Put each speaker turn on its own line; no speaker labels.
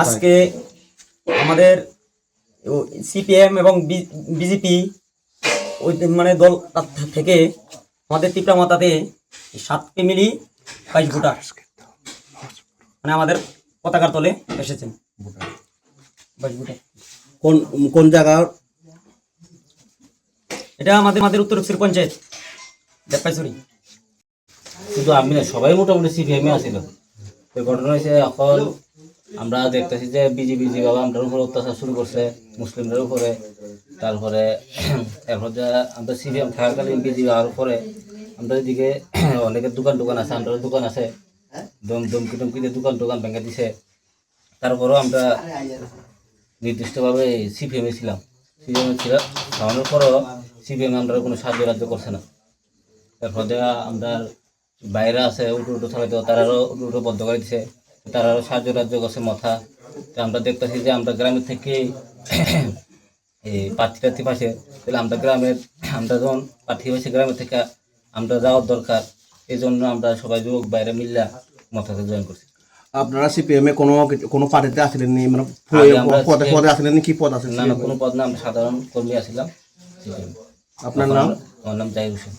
আজকে আমাদের সিপিএম এবং বিজেপি ওই মানে দল থেকে আমাদের ত্রিপুরা মাতাতে 7 ফ্যামিলি 22 ভোটার মানে আমাদের পতাকার তলে এসেছেন 22 ভোটার।
কোন কোন জায়গা?
এটা আমাদের উত্তর উত্তর পঞ্চায়েত দেবপাইছড়ি।
শুধু আমি না, সবাই মোটামুটি সিপিএমে আসছিল। তো ঘটনা হয়েছে এখন আমরা দেখতেছি যে বিজেপি যেভাবে আমাদের উপরে অত্যাচার শুরু করছে মুসলিমদের উপরে, তারপরে এরপর যে আমরা সিপিএম থাকাকালীন বিজেপি আর উপরে আমরা এদিকে অনেকের দোকান আছে, আমাদের দোকান আছে, ধমকিতে দোকান ভেঙে দিছে। তারপরেও আমরা নির্দিষ্টভাবে সিপিএমে ছিলাম। খাওয়ানোর পরও সিপিএম আমরা কোনো সাহায্য রাজ্য করছে না। তারপর আমরা বাইরে আছে উটো থাকাইতো, তারারও উটো বন্ধ করে দিছে, তারারও সাহায্য রাজ্য করছে মাথা। তো আমরা দেখতেছি যে আমরা গ্রামের থেকে এই প্রার্থী পাশে, তাহলে আমরা যখন প্রার্থী পাশে গ্রামের থেকে আমরা যাওয়ার দরকার, এই জন্য আমরা সবাই যুবক বাইরে মিললা মাথাতে জয়েন করছি।
আপনারা সিপিএম এ কোনো পার্টিতে আসলেননি? মানে পদে আসলেননি? কি পদ আছে?
না, কোনো পদ না, আমরা সাধারণ কর্মী আসছিলাম।
আপনার নাম?
আমার নাম জাহির হোসেন।